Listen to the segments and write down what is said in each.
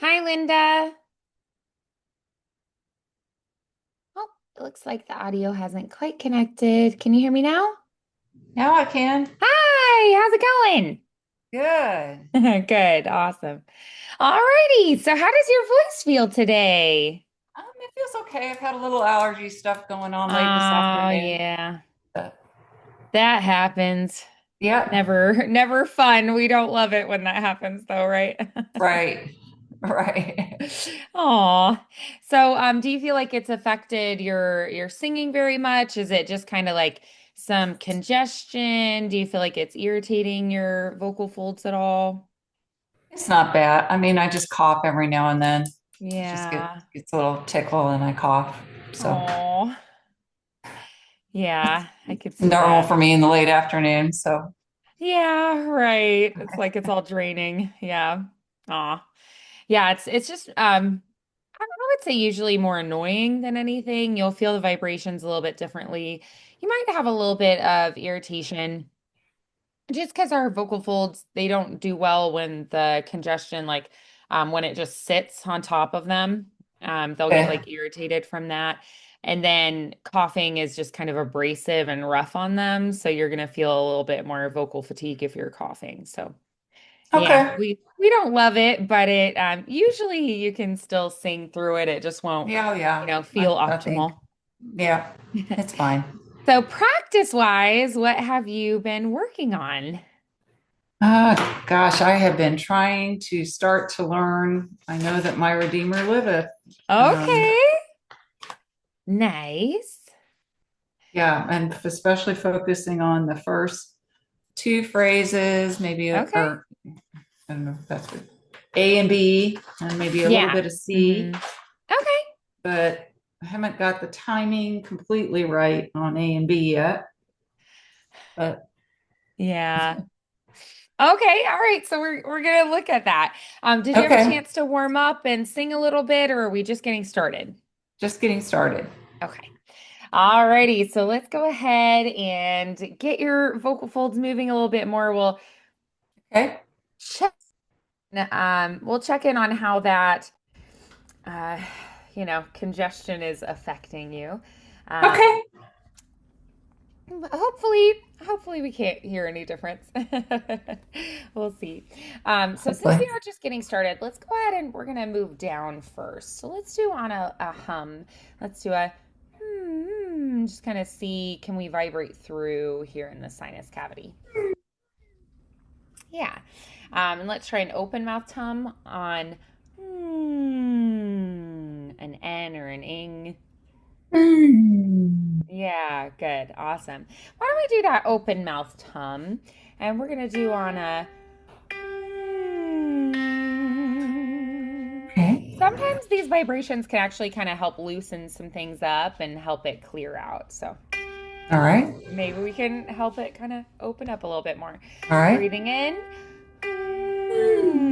Hi, Linda. Oh, it looks like the audio hasn't quite connected. Can you hear me now? Now I can. Hi, how's it Good. going? Good, awesome. Alrighty, so how does your voice feel today? It feels okay. I've had a little allergy stuff going on late this Oh, afternoon. yeah, But that happens. yeah, Never fun. We don't love it when that happens, though, right? right. Right. Aw. So, do you feel like it's affected your singing very much? Is it just kind of like some congestion? Do you feel like it's irritating your vocal folds at all? It's not bad. I mean, I just cough every now and then. It just Yeah. gets a little tickle and I cough. So Oh, yeah, I could it's see normal that. for me in the late afternoon. So Yeah, right. It's like it's all draining. Yeah. Aw. Yeah, it's just I would say usually more annoying than anything. You'll feel the vibrations a little bit differently. You might have a little bit of irritation just because our vocal folds, they don't do well when the congestion, like when it just sits on top of them. They'll get okay. like irritated from that. And then coughing is just kind of abrasive and rough on them. So you're going to feel a little bit more vocal fatigue if you're coughing. So yeah, Okay. we don't love it, but it usually you can still sing through it. It just won't, Yeah, you yeah. know, feel I think. optimal. Yeah, it's fine. So practice wise, what have you been working on? Gosh, I have been trying to start to learn. I know that my Redeemer liveth. Um, Okay. Nice. Yeah, and especially focusing on the first two phrases, maybe, Okay. or I don't know if that's good. A and B, and maybe a little Yeah. bit of C, Okay. but I haven't got the timing completely right on A and B yet. But Yeah. Okay. All right. So we're gonna look at that. Did you have a okay, chance to warm up and sing a little bit, or are we just getting started? just getting started. Okay. All righty. So let's go ahead and get your vocal folds moving a little bit more. Okay, Check we'll check in on how that uh, congestion is affecting you. Um, okay, hopefully we can't hear any difference. We'll see. So since hopefully. we are just getting started, let's go ahead and we're gonna move down first. So let's do on a hum. Let's do a just kind of see, can we vibrate through here in the sinus cavity? Yeah. And let's try an open mouthed hum on an N or an ing. Mm. Yeah, good. Awesome. Why don't we do that open mouthed hum? And we're going to do on a. Okay, Sometimes these vibrations can actually kind of help loosen some things up and help it clear out. So all right, maybe we can help it kind of open up a little bit more. all right. Breathing in. Mm.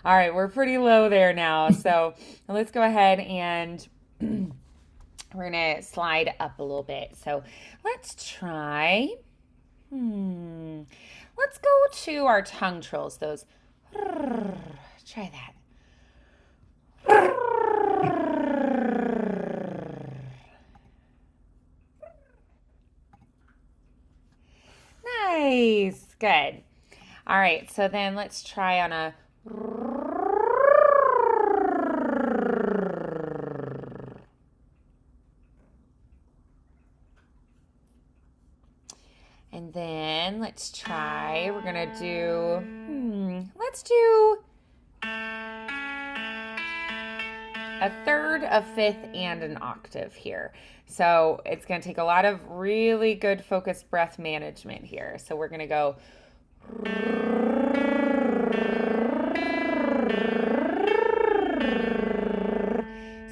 All right, we're pretty low there now. So let's go ahead and we're gonna slide up a little bit. So let's try. Hmm. Let's go to our tongue trills. Those. Try that. Good. All right, so then let's try on a. And then let's try, we're going to do, let's do a third, a fifth, and an octave here. So it's going to take a lot of really good focused breath management here. So we're going to go.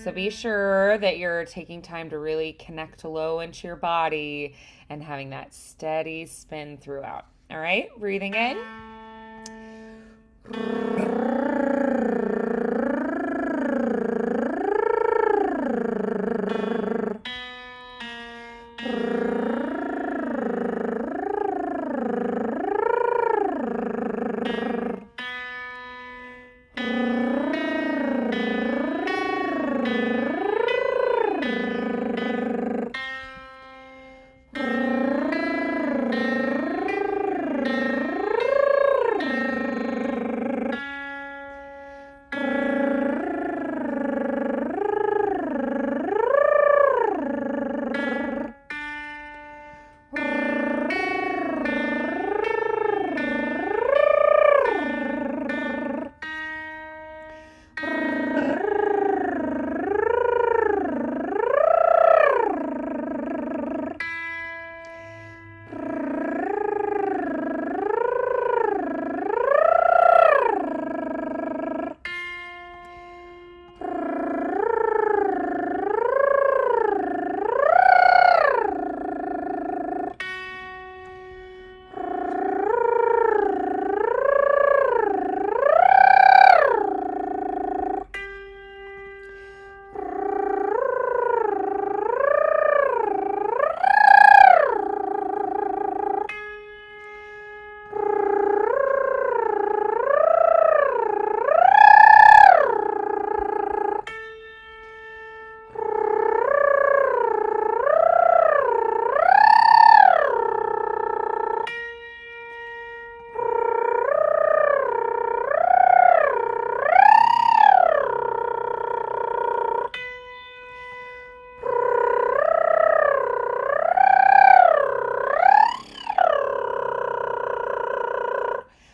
So be sure that you're taking time to really connect low into your body and having that steady spin throughout. All right, breathing in.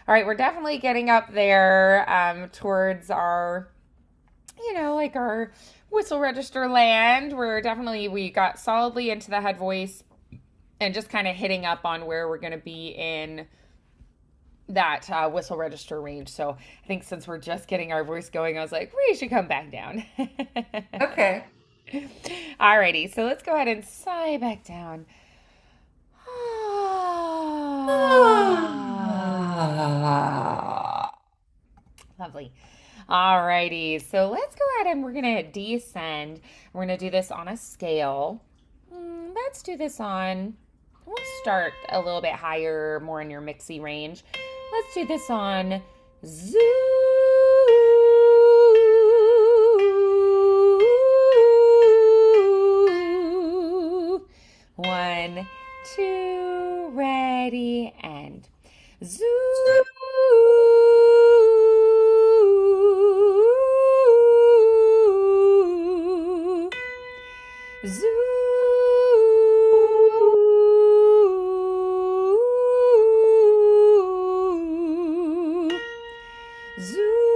All right, we're definitely getting up there towards our, like our whistle register land. We got solidly into the head voice and just kind of hitting up on where we're going to be in that whistle register range. So I think since we're just getting our voice going, I was like, we should come back down. Okay. Alrighty, so let's go ahead and sigh back down. Lovely. Alrighty, so let's go ahead and we're gonna descend. We're gonna do this on a scale. Let's do this on, we'll start a little bit higher, more in your mixy range. Let's do this on zoo. 1, 2, ready, and zoo. Zoo. Zoo.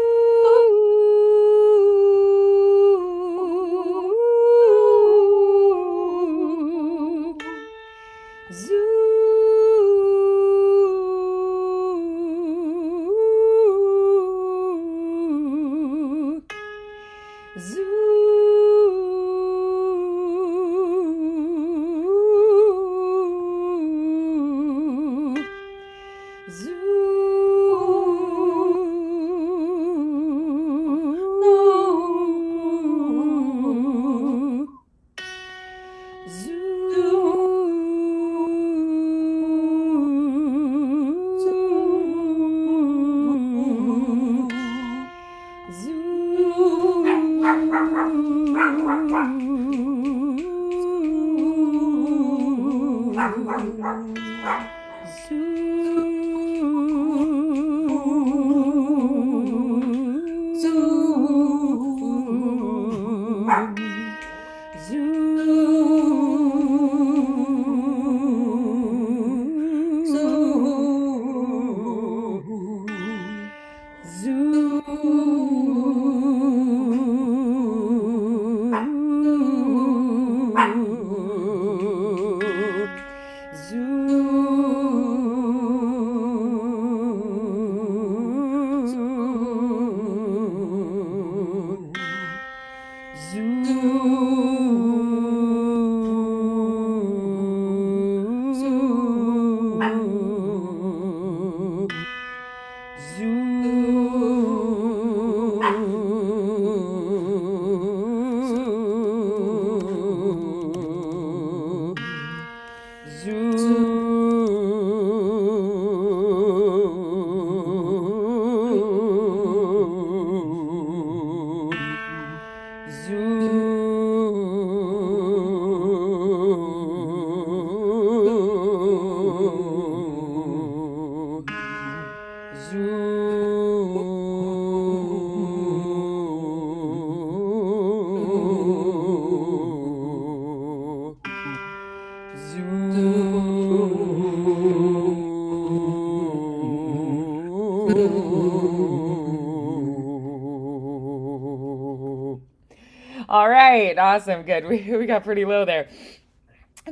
All right, awesome, good. We got pretty low there.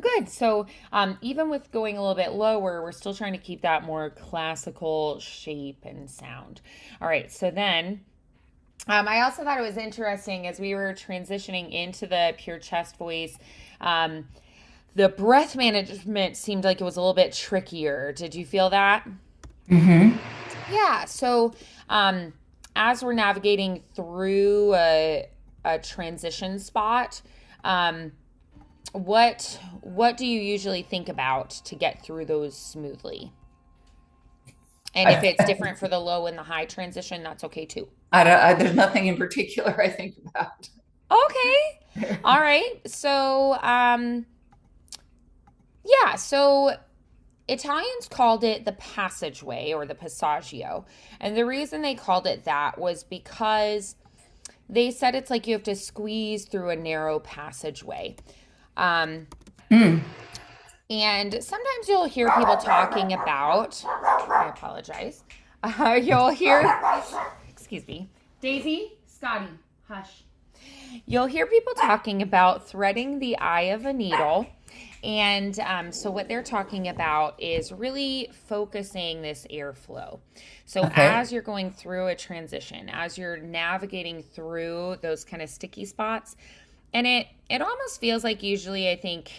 Good. So, even with going a little bit lower, we're still trying to keep that more classical shape and sound. All right. So then, I also thought it was interesting as we were transitioning into the pure chest voice. The breath management seemed like it was a little bit trickier. Did you feel that? Mm-hmm. Yeah. So, as we're navigating through a transition spot, um, what do you usually think about to get through those smoothly? And if it's different for the low and the high transition, that's okay too. There's nothing in particular I think about. Okay. All right. So, yeah. So Italians called it the passageway or the passaggio. And the reason they called it that was because they said it's like you have to squeeze through a narrow passageway. Um, Mm. and sometimes you'll hear people talking about, I apologize. You'll hear, excuse me, Daisy, Scotty, hush. You'll hear people talking about threading the eye of a needle. And so, what they're talking about is really focusing this airflow. So, Okay. as you're going through a transition, as you're navigating through those kind of sticky spots, and it almost feels like usually I think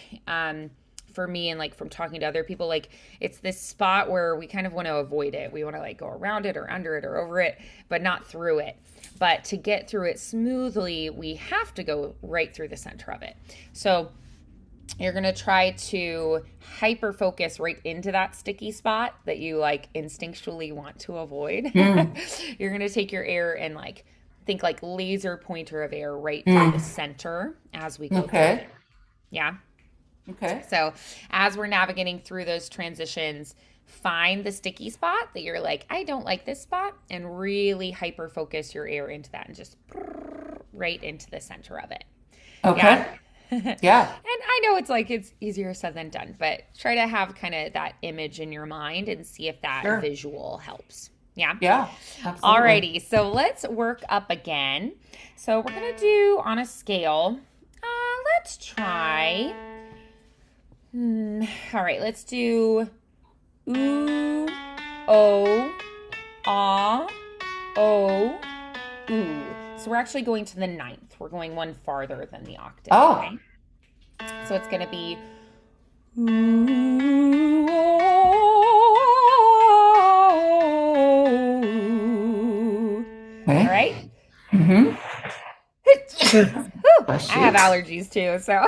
for me and like from talking to other people, like it's this spot where we kind of want to avoid it. We want to like go around it or under it or over it, but not through it. But to get through it smoothly, we have to go right through the center of it. So you're going to try to hyper focus right into that sticky spot that you like instinctually want to avoid. Mm. You're going to take your air and like think like laser pointer of air right through the Mm. center as we go through Okay. it. Yeah. Okay. So as we're navigating through those transitions, find the sticky spot that you're like, I don't like this spot, and really hyper focus your air into that and just right into the center of it. Yeah. Okay. And Yeah. I know it's like it's easier said than done, but try to have kind of that image in your mind and see if that Sure. visual helps. Yeah. Yeah. Absolutely. Alrighty. So let's work up again. So we're going to do on a scale. Let's try. All right. Let's do ooh, oh, ah, oh, ooh. So we're actually going to the ninth. We're going one farther than the octave. Oh. Okay. So it's going to be ooh, oh. All Okay. right. Mm-hmm. Whew, Bless I you. have allergies too, so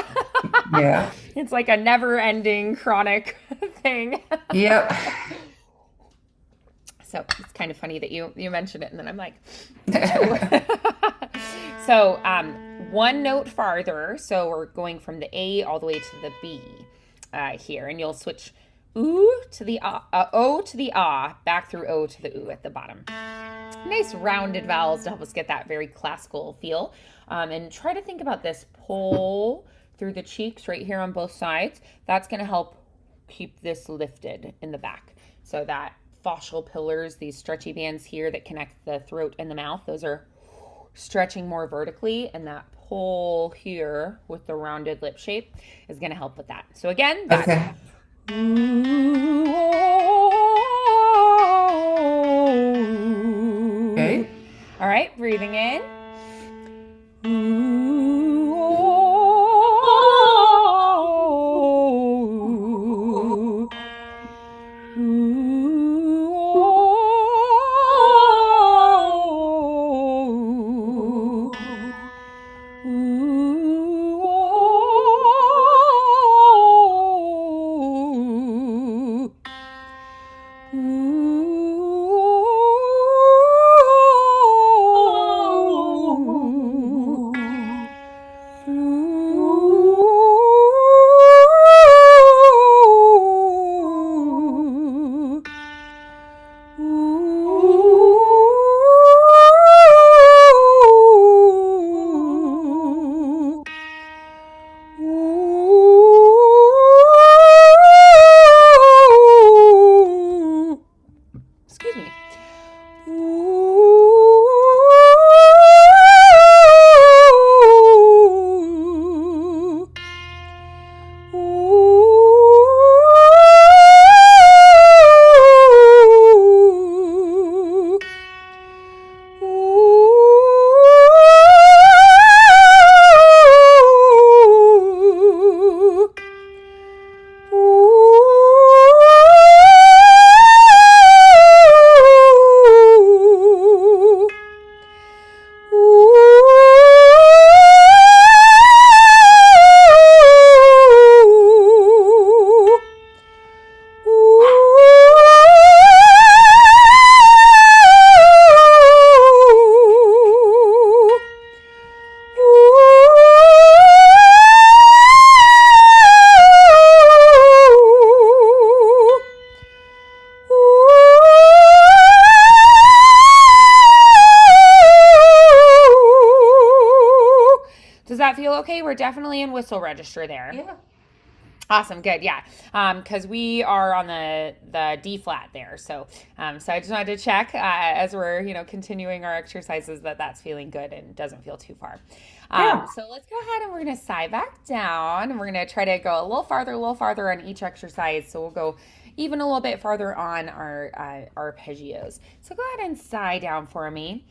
Yeah. it's like a never-ending chronic thing. Yep. So it's kind of funny that you mentioned it, and then I'm like, so one note farther. So we're going from the A all the way to the B here, and you'll switch ooh to the O to the ah, back through O to the ooh at the bottom. Nice rounded vowels to help us get that very classical feel. And try to think about this pull through the cheeks right here on both sides. That's going to help keep this lifted in the back. So that fascial pillars, these stretchy bands here that connect the throat and the mouth. Those are stretching more vertically, and that pull here with the rounded lip shape is going to help with that. So again, that's Okay. Okay. all right, breathing in. Excuse me. Does that feel okay? We're definitely in whistle register there. Yeah. Awesome, good, yeah. Because we are on the D flat there, so so I just wanted to check as we're continuing our exercises that that's feeling good and doesn't feel too far. Yeah. So let's go ahead and we're gonna sigh back down, and we're gonna try to go a little farther on each exercise. So we'll go even a little bit farther on our arpeggios. So go ahead and sigh down for me.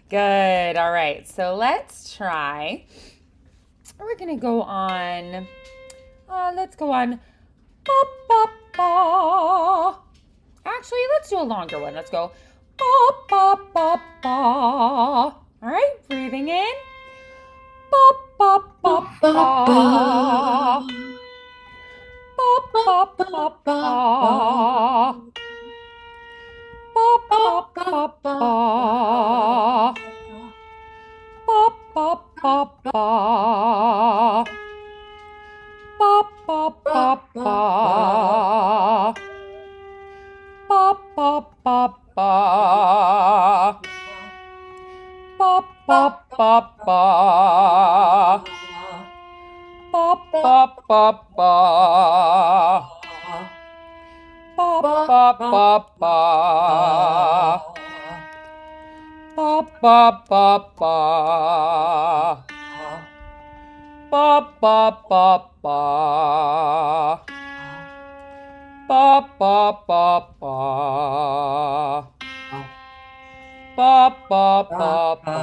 Good. All right. So let's try. We're going to go on. Let's go on. Ba, ba, ba. Actually, let's do a longer one. Let's go. Ba, ba, ba, ba. All right. Breathing in. Ba, ba, ba, ba. Ba, ba, ba, ba. Ba, ba, ba, ba. Ba, ba, ba, ba. Ba, ba, ba, ba. Ba, ba, ba, ba. Ba, ba, ba, ba. Ba, ba, ba, ba. Ba, ba, ba, ba. Ba, ba, ba, ba. Ba, ba, ba, ba. Ba, ba, ba, ba. Ba, ba, ba, ba.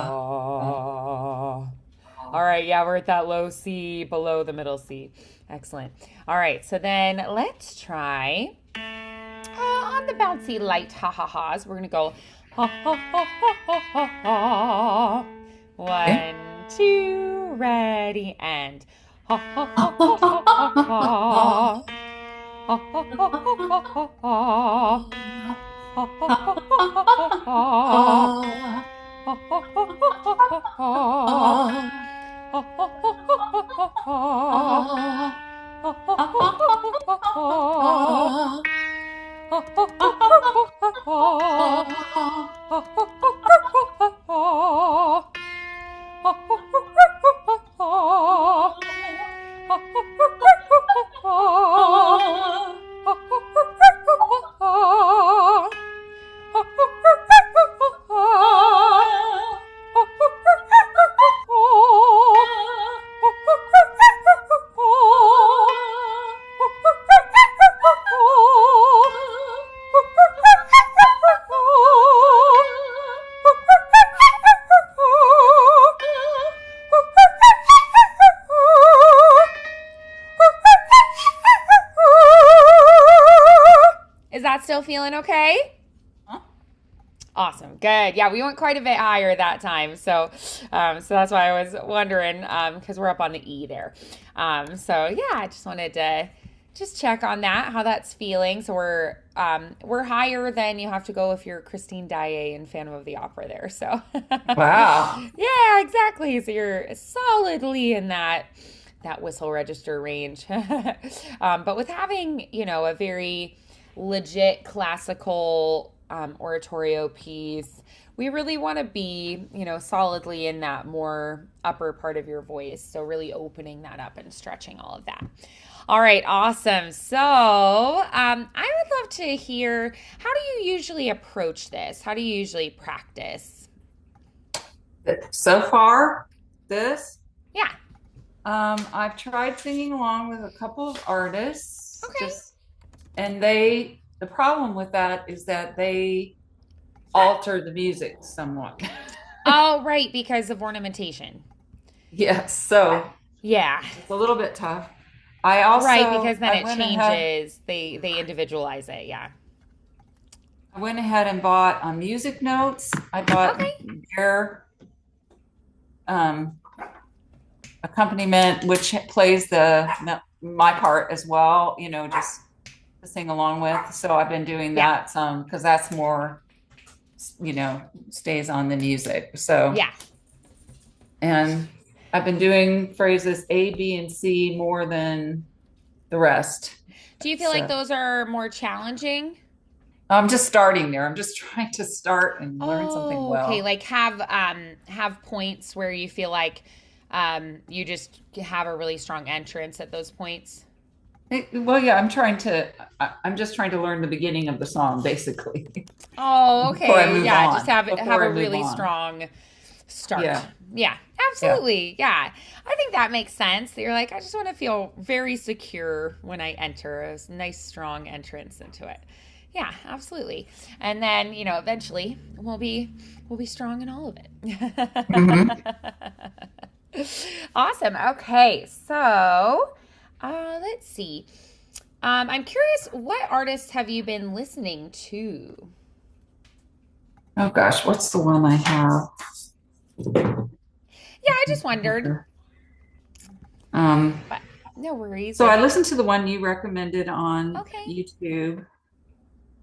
All right, yeah, we're at that low C below the middle C. Excellent. All right, so then let's try on the bouncy light ha-ha-has. We're going to go ha-ha-ha-ha-ha-ha. Okay. 1, 2, ready, and ha-ha-ha-ha-ha-ha. Ha-ha-ha-ha-ha-ha. that still feeling okay? Huh? Awesome. Good. Yeah, we went quite a bit higher that time. So that's why I was wondering, because we're up on the E there. So yeah, I just wanted to just check on that, how that's feeling. So we're higher than you have to go if you're Christine Daae in Phantom of the Opera there. So Wow. yeah, exactly. So you're solidly in that whistle register range. But with having, a very legit classical oratorio piece, we really want to be, solidly in that more upper part of your voice. So really opening that up and stretching all of that. All right, awesome. So I would love to hear, how do you usually approach this? How do you usually practice? So far, this, Yeah. I've tried singing along with a couple of artists, Okay. and the problem with that is that they alter the music somewhat. Oh, right, because of ornamentation. Yes, so Yeah. it's a little bit tough. I Right, also because then I it went ahead changes. They individualize it. Yeah. I went ahead and bought music notes. I bought Okay. their um, accompaniment, which plays my part as well. Just to sing along with. So I've been doing Yeah. that some because that's more, stays on the music. So Yeah. and I've been doing phrases A, B, and C more than the rest. Do you feel like So those are more challenging? I'm just starting there. I'm just trying to start and learn something Oh, okay. well. Like have points where you feel like you just have a really strong entrance at those points. Well, yeah, I'm just trying to learn the beginning of the song, basically, Oh, before I okay. move Yeah, just on. have Before a I move really on. strong start. Yeah, Yeah, yeah. absolutely. Yeah. I think that makes sense. That you're like, I just want to feel very secure when I enter a nice strong entrance into it. Yeah, absolutely. And then, eventually we'll be strong in all of Hmm. it. Awesome. Okay. So, let's see. I'm curious, what artists have you been listening to? Oh gosh, what's the one I have? Yeah, I just wondered, Um, but no worries so I if. listened to the one you recommended on Okay. YouTube.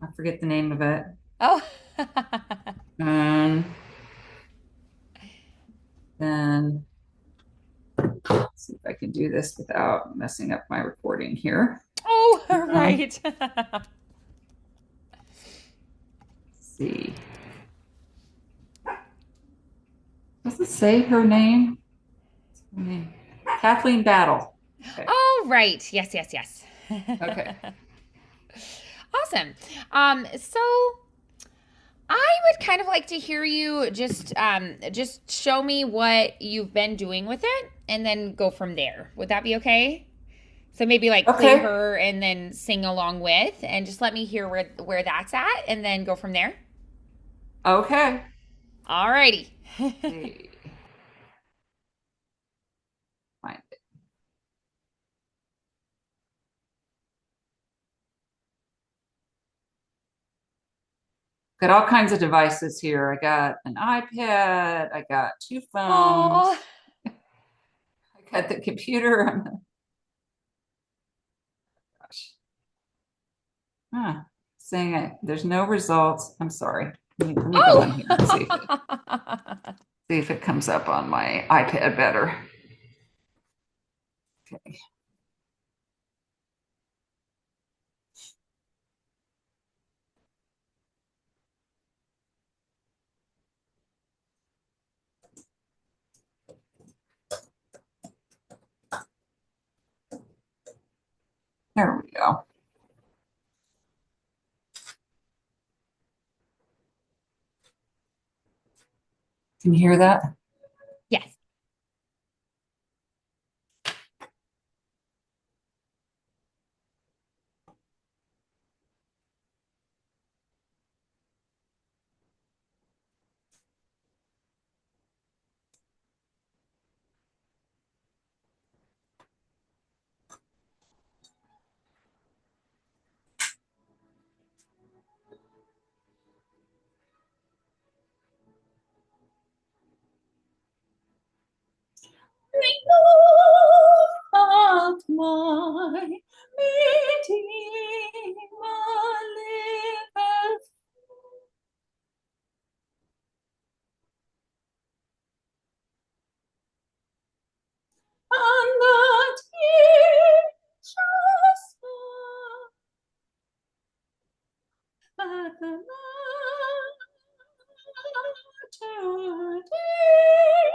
I forget the name of it. Oh. Um, then let's see if I can do this without messing up my recording here. Oh, Um, right. let's see. Does it say her name? Her name? Kathleen Battle. Okay. Oh, right. Yes, yes, yes. Okay. Awesome. So I would kind of like to hear you just show me what you've been doing with it and then go from there. Would that be okay? So maybe like play Okay. her and then sing along with and just let me hear where that's at and then go from there. Okay. Alrighty. See. Find it. Got all kinds of devices here. I got an iPad. I got two Oh. phones. I got the computer. Gosh. Huh. Saying there's no results. I'm sorry. Let me go in here and Oh. see if it comes up on my iPad better. Okay. There we go. Can you hear that? Yes. I know that my Redeemer liveth, and that he shall stand at the latter day.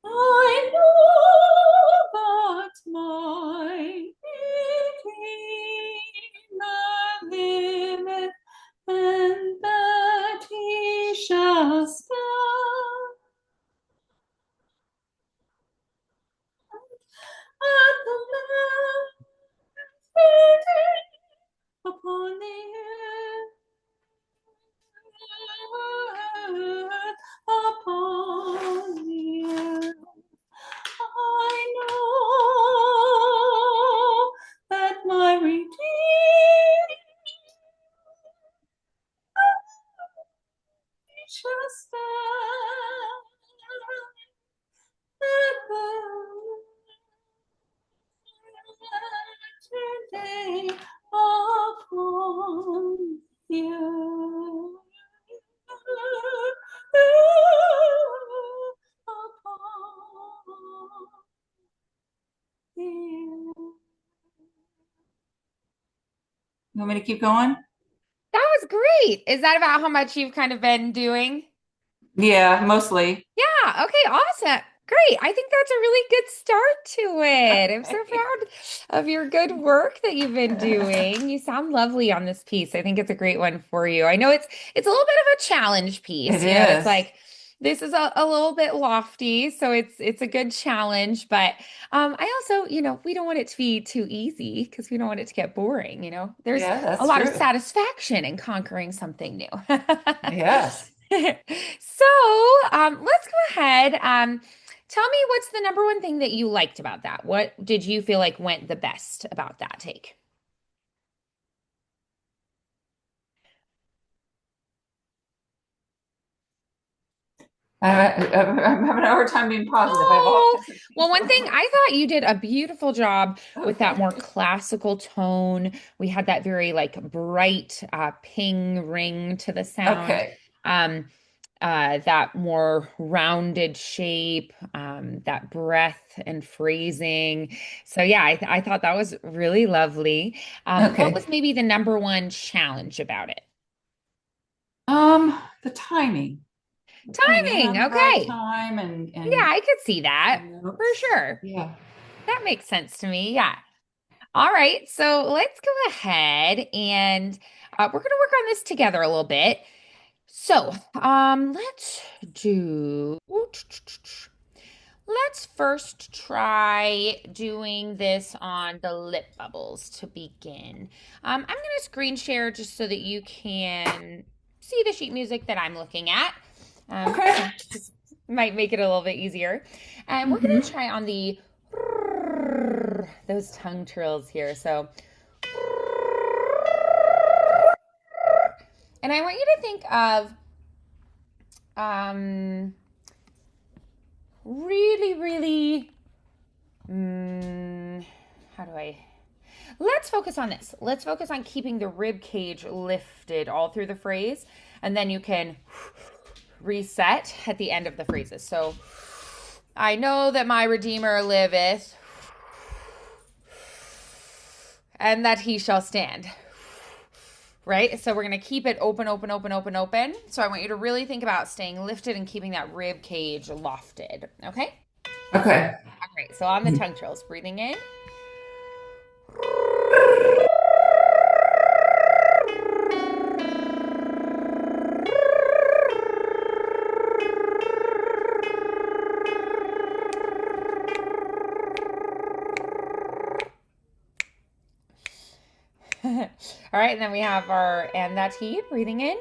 I know that my Redeemer liveth, and that he shall stand at the last day upon the earth, upon the earth. I know that my Redeemer shall stand at the latter day upon the earth. Upon the earth. You want me to keep going? That was great. Is that about how much you've kind of been doing? Yeah, mostly. Yeah, okay, awesome. Great. I think that's a really good start to it. I'm so Okay. proud of your good work that you've been doing. You sound lovely on this piece. I think it's a great one for you. I know it's a little bit of a challenge It piece. It's is. like this is a little bit lofty, so it's a good challenge, but I also, we don't want it to be too easy because we don't want it to get boring, There's Yeah, a that's lot of true. satisfaction in conquering something new. Yes. So, let's go ahead. Tell me what's the number one thing that you liked about that? What did you feel like went the best about that take? I'm having a hard time being positive. I have all Oh, kinds of things well, one going thing on. I thought you did a beautiful job with that more Okay. classical tone. We had that very like bright ping ring to the sound. Okay. Um, that more rounded shape, that breath and phrasing. So yeah, I thought that was really lovely. What Okay. was maybe the number one challenge about it? The timing. The timing. Timing. Having a hard Okay. time Yeah, and I could see the that for notes. sure. Yeah. That makes sense to me. Yeah. All right. So let's go ahead and we're going to work on this together a little bit. So, let's do. Let's first try doing this on the lip bubbles to begin. I'm going to screen share just so that you can see the sheet music that I'm looking at. Okay. Just might make it a little bit easier. And we're going to Hmm. try on the those tongue trills here. So, and I want you to think of um, really, really. Mm, how do I? Let's focus on this. Let's focus on keeping the rib cage lifted all through the phrase, and then you can reset at the end of the phrases. So, I know that my Redeemer liveth, and that he shall stand. Right? So, we're going to keep it open, open, open, open, open. So, I want you to really think about staying lifted and keeping that rib cage lofted. Okay? Okay. All right. So, on the tongue trills, breathing in. All right, and then we have our and that he breathing in.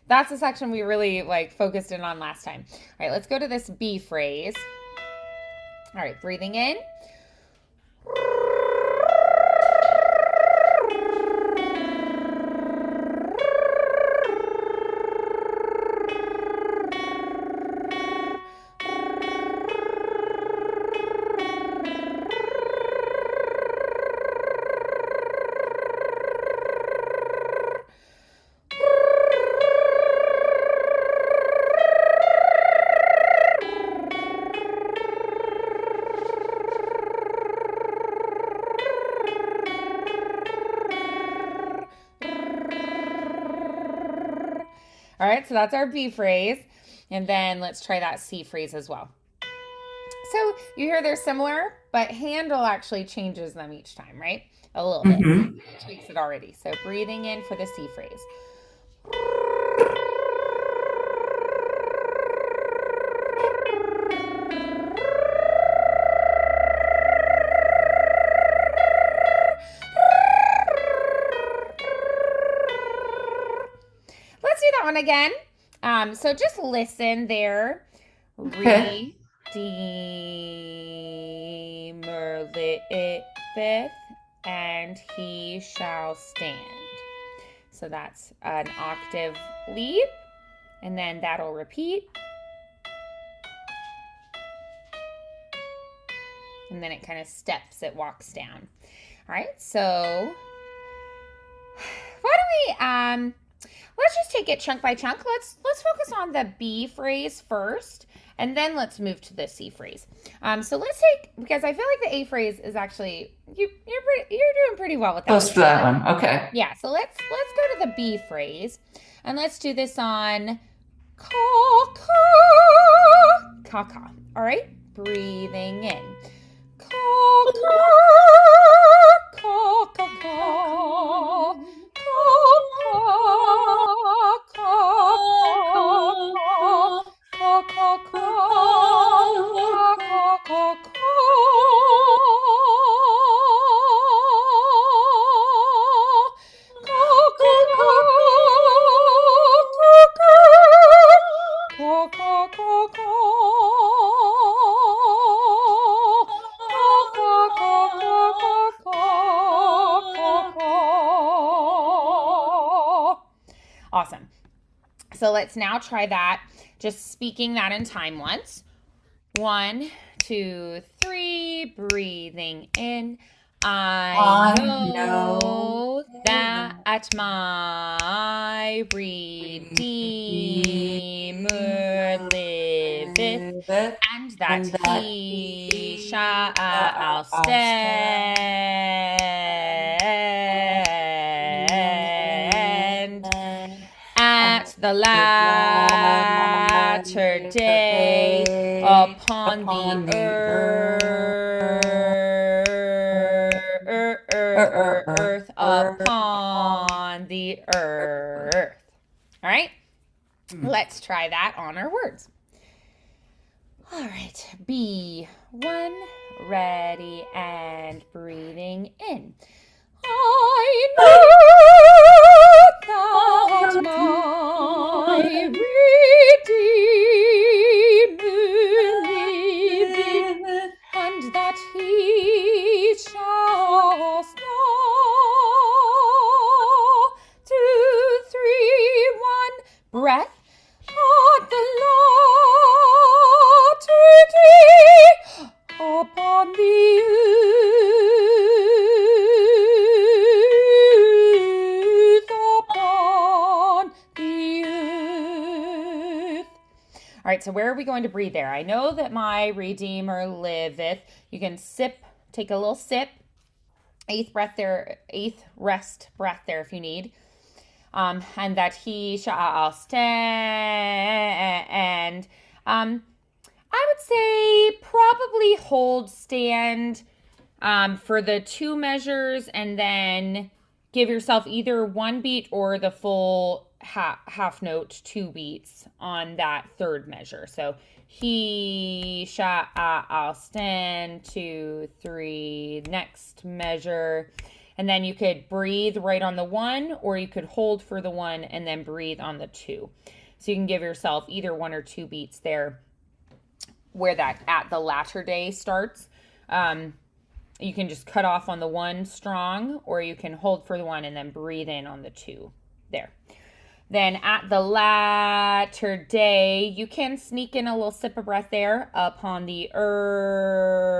That's the section we really like focused in on last time. All right, let's go to this B phrase. All right, breathing in. All right, so that's our B phrase. And then let's try that C phrase as well. So you hear they're similar, but handle actually changes them each time, right? A little bit. Mm-hmm. Tweaks it already. So breathing in for the C phrase. Let's do that one again. So just listen there. Okay. Redeemer liveth, and he shall stand. So that's an octave leap, and then that'll repeat. And then it kind of steps, it walks down. All right, so why don't we let's just take it chunk by chunk. Let's focus on the B phrase first, and then let's move to the C phrase. So let's take, because I feel like the A phrase is actually you're doing pretty well with that. Close to that one. Okay. Yeah, so let's go to the B phrase, and let's do this on caw caw caw. All right, breathing in. Caw caw caw caw caw. Awesome. So let's now try that, just speaking that in time once. 1, 2, 3, breathing in. I know that my Redeemer liveth, and that he shall stand at the latter day upon the earth, upon the earth. All right, let's try that on our words. All right, B1, ready and breathing in. I know that my Redeemer liveth, and that he shall stand. 2, 3, 1, breath. At the latter day, upon the earth, upon the earth. All right, so where are we going to breathe there? I know that my Redeemer liveth. You can sip, take a little sip. Eighth rest breath there if you need. And that he shall stand. I would say probably hold stand for the 2 measures, and then give yourself either 1 beat or the full half note 2 beats on that 3rd measure. So he shall stand, 2, 3, next measure. And then you could breathe right on the 1, or you could hold for the 1 and then breathe on the 2. So you can give yourself either 1 or 2 beats there where that at the latter day starts. You can just cut off on the 1 strong, or you can hold for the 1 and then breathe in on the 2 there. Then at the latter day, you can sneak in a little sip of breath there upon the earth.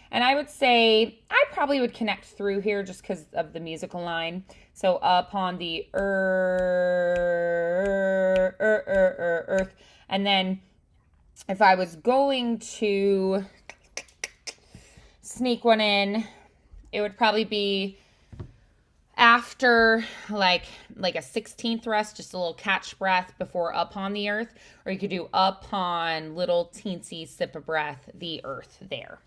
And I would say I probably would connect through here just because of the musical line. So upon the earth. And then if I was going to sneak one in, it would probably be after like a 16th rest, just a little catch breath before upon the earth, or you could do upon little teensy sip of breath, the earth there.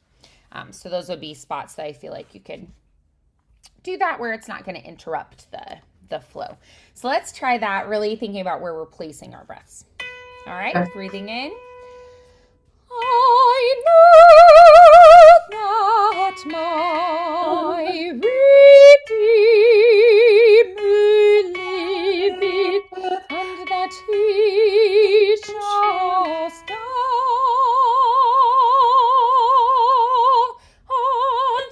So those would be spots that I feel like you could do that where it's not going to interrupt the flow. So let's try that, really thinking about where we're placing our breaths. All right, breathing in. I know that my Redeemer liveth, and that he shall stand at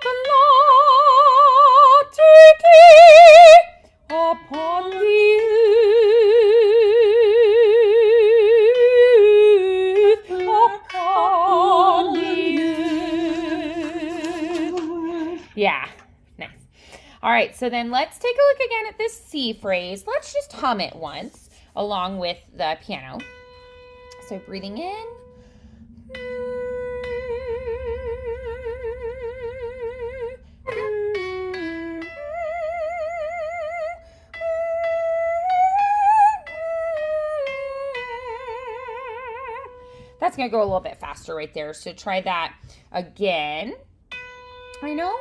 the latter day upon the yeah, nice. All right, so then let's take a look again at this C phrase. Let's just hum it once along with the piano. So breathing in. That's going to go a little bit faster right there. So try that again. I know.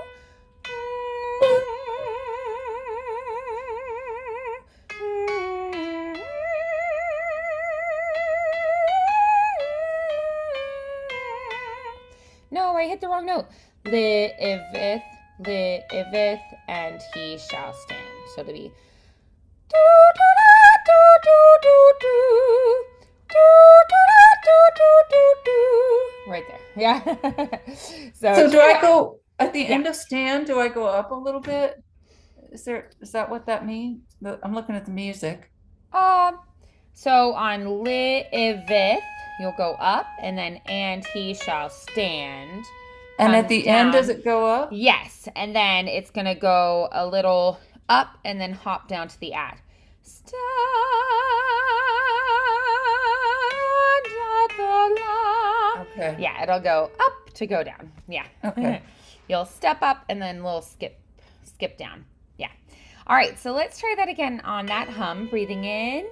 No, I hit the wrong note. Liveth, and he shall stand. So to be do do do do do do do right there. Yeah. So do I go at the end of stand? Do I go up a little bit? Is that what that means? I'm looking at the music. So on liveth, you'll go up, and then and he shall stand. And at the end, does it go up? Yes, and then it's gonna go a little up and then hop down to the at. Stand at the la. Okay. Yeah, it'll go up to go down. Yeah. Okay. You'll step up and then a little skip down. Yeah. All right, so let's try that again on that hum. Breathing in.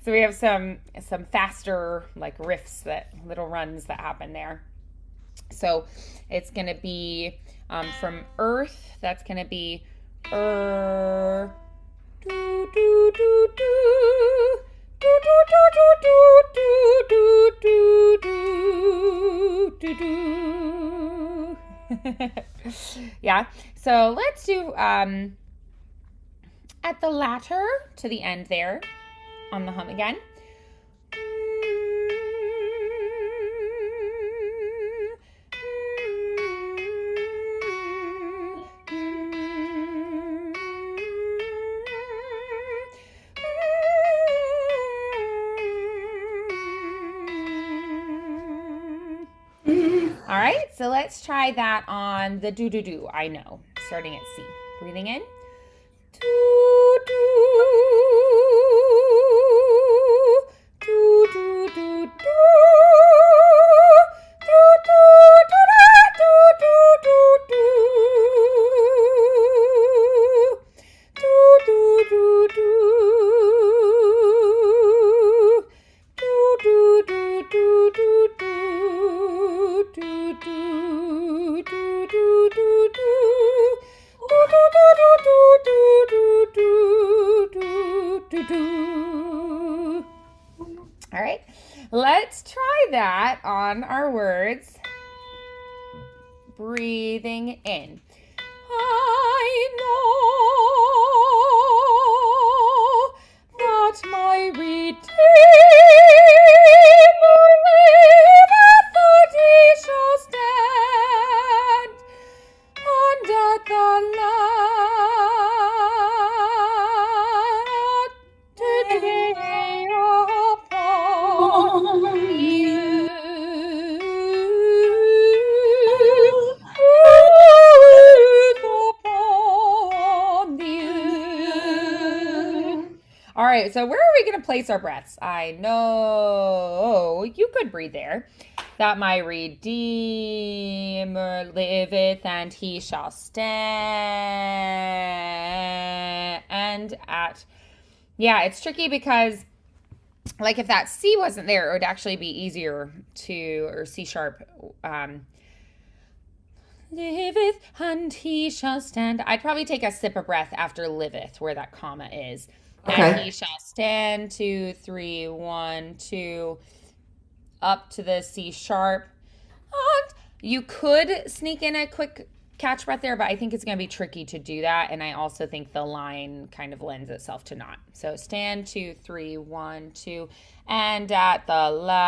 So we have some faster like riffs, that little runs that happen there. So it's going to be from earth, that's going to be do do do do do do do do do do. Yeah. So let's do at the latter to the end there on the hum again. All right, so let's try that on the do-do-do, I know, starting at C. Breathing in. Do-do, do-do-do-do. All right, let's try that on our words. Breathing in. I know that my Redeemer liveth, that he shall stand, and at the latter day upon the earth, upon the earth. All right, so where are we going to place our breaths? I know you could breathe there. That my Redeemer liveth, and he shall stand at. Yeah, it's tricky because, like, if that C wasn't there, it would actually be easier to, or C sharp, liveth and he shall stand. I'd probably take a sip of breath after liveth, where that comma is. And Okay. he shall stand, 2, 3, 1, 2, up to the C sharp. And you could sneak in a quick catch breath there, but I think it's going to be tricky to do that. And I also think the line kind of lends itself to not. So stand, 2, 3, 1, 2, and at the latter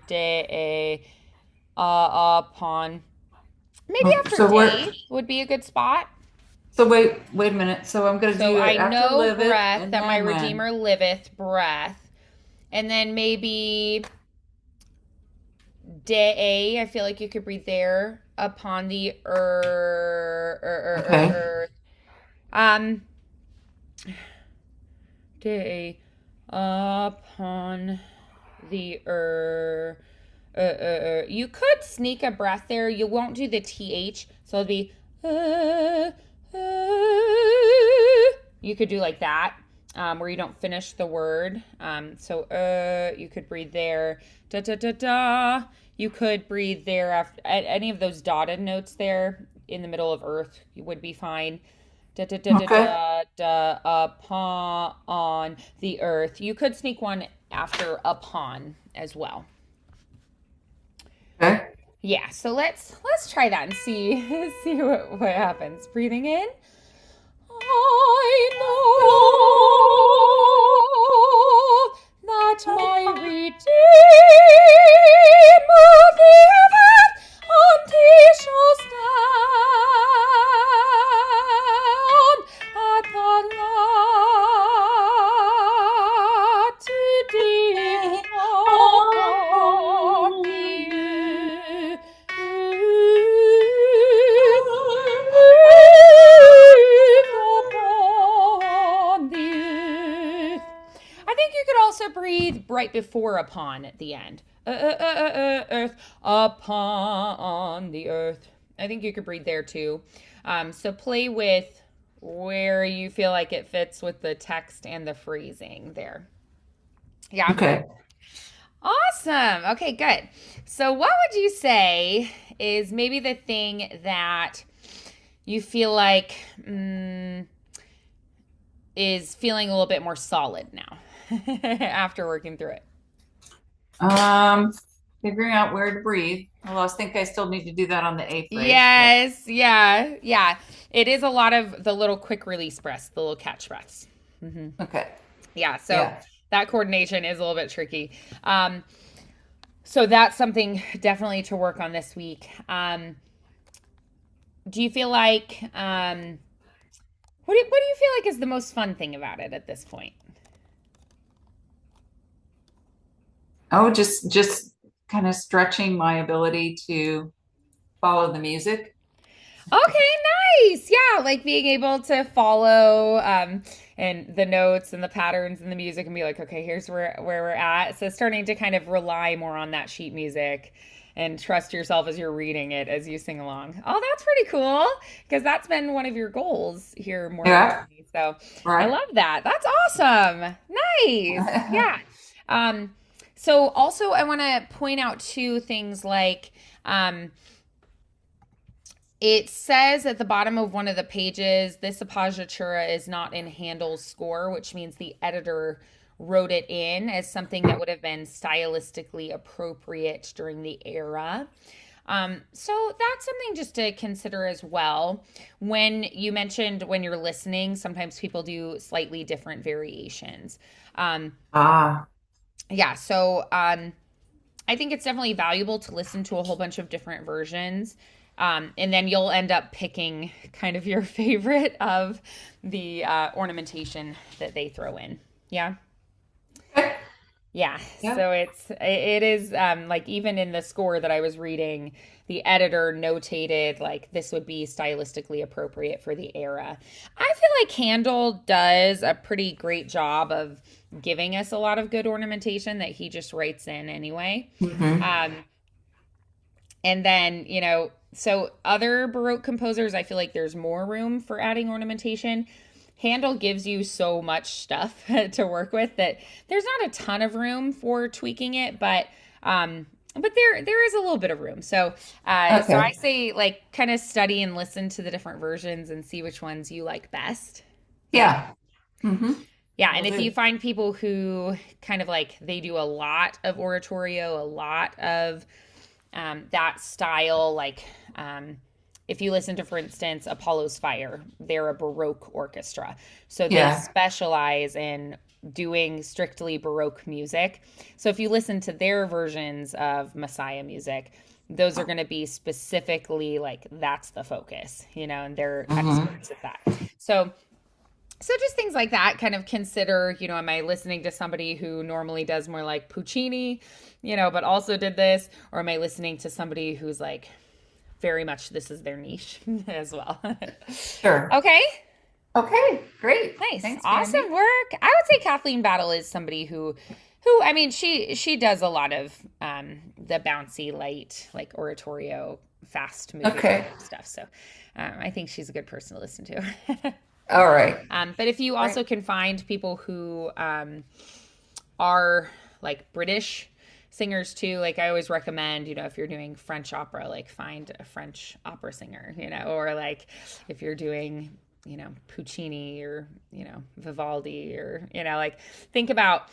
day upon. Maybe after So what? day would be a good spot. So wait a minute. So I'm going to So do it I after know liveth breath, and that my then when? Redeemer liveth, breath. And then maybe day, I feel like you could breathe there, upon the Okay. earth. Um, day, upon the earth. You could sneak a breath there. You won't do the th, so it'll be. You could do like that, where you don't finish the word. So you could breathe there. Da da da da. You could breathe there after any of those dotted notes there in the middle of earth would be fine. Da da da da Okay. da da upon on the earth. You could sneak one after upon as well. Okay. Yeah, so let's try that and see see what happens. Breathing in. I know that my Redeemer liveth, and he shall stand at the latter day upon the upon the earth. I think you could also breathe right before upon at the end. Earth upon the earth. I think you could breathe there too. So play with where you feel like it fits with the text and the phrasing there. Yeah. Okay. Awesome. Okay, good. So, what would you say is maybe the thing that you feel like is feeling a little bit more solid now after working through it? Um, Figuring out where to breathe. Although I think I still need to do that on the A phrase, but Yes. Yeah. Yeah. It is a lot of the little quick release breaths, the little catch breaths. okay. Yeah. So, Yeah. that coordination is a little bit tricky. So, that's something definitely to work on this week. Do you feel like what do you feel like is the most fun thing about it at this point? Oh, just kind of stretching my ability to follow the music. Okay, nice. Yeah, like being able to follow and the notes and the patterns and the music and be like, okay, here's where we're at. So starting to kind of rely more on that sheet music and trust yourself as you're reading it as you sing along. Oh, that's pretty cool because that's been one of your goals here more Yeah, recently. So I right. love that. That's awesome. Nice. Yeah. Um, so also I want to point out two things like it says at the bottom of one of the pages, this appoggiatura is not in Handel's score, which means the editor wrote it in as something that would have been stylistically appropriate during the era. So that's something just to consider as well. When you mentioned when you're listening, sometimes people do slightly different variations. Um, Ah, yeah, so I think it's definitely valuable to listen to a whole bunch of different versions. And then you'll end up picking kind of your favorite of the ornamentation that they throw in. Yeah. okay. Yeah. Yeah. So it is like even in the score that I was reading, the editor notated like this would be stylistically appropriate for the era. I feel like Handel does a pretty great job of giving us a lot of good ornamentation that he just writes in anyway. Hmm. Um, And then, so other Baroque composers, I feel like there's more room for adding ornamentation. Handel gives you so much stuff to work with that there's not a ton of room for tweaking it, but there is a little bit of room. So I Okay. say like kind of study and listen to the different versions and see which ones you like best. Yeah. Yeah. Hmm. Yeah, and Will if you do. find people who kind of like they do a lot of oratorio, a lot of that style, like if you listen to, for instance, Apollo's Fire, they're a Baroque orchestra. So they Yeah. specialize in doing strictly Baroque music. So if you listen to their versions of Messiah music, those are going to be specifically like that's the focus, and they're Hmm. experts at that. So so just things like that kind of consider, am I listening to somebody who normally does more like Puccini, but also did this, or am I listening to somebody who's like very much this is their niche as well. Sure. Okay. Okay. Great. Nice. Thanks, Awesome Mandy. work. I would say Kathleen Battle is somebody who I mean she does a lot of the bouncy light like oratorio fast moving Okay. stuff. So I think she's a good person to listen to. All right. But if you Great. also can find people who are like British singers too, like I always recommend, if you're doing French opera, like find a French opera singer, or like if you're doing, Puccini or, Vivaldi or, like think about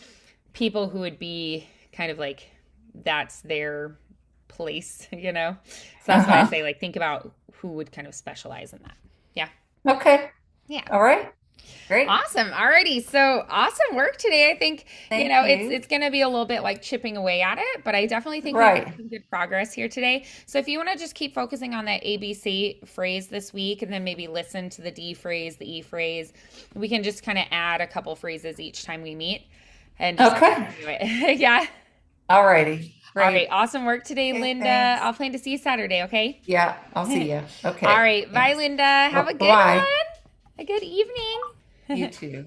people who would be kind of like that's their place, So that's why I Uh-huh. say like think about who would kind of specialize in that. Yeah. Okay. Yeah. All right. Great. Awesome. Alrighty. So awesome work today. I think, Thank it's you. gonna be a little bit like chipping away at it, but I definitely think we've made Right. some good progress here today. So if you want to just keep focusing on that ABC phrase this week and then maybe listen to the D phrase, the E phrase, we can just kind of add a couple phrases each time we meet and just Okay. do it. Yeah. All righty. All right. Great. Awesome work today, Okay. Linda. Thanks. I'll plan to see you Saturday, okay? Yeah. I'll see you. All Okay. right. Bye, Thanks. Linda. Have a good Bye. one. A good evening. You too.